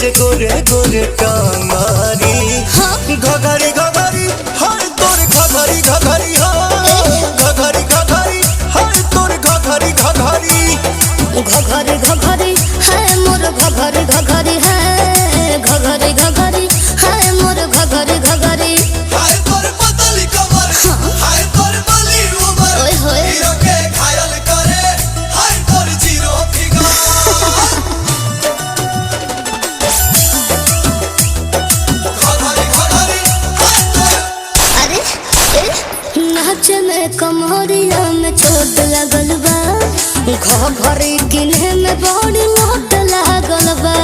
के गोरे गोरे टांगारी घघरी घघरी हर तोर घघरी घघरी घघरी घघरी हर तोर घघरी घघरी घघरी घघरी है मोर घघरी घघरी है घघरी घघरी है मोर घघरी घघरी हाय तोर पतली कमर हाय तोर बली उमर ओए होए हीरो के घायल करे हाय तोर जीरो फिगर नाच में कमरिया में चोट लगल बा घघरी किन्हे में बड़ी लोट लागल बा।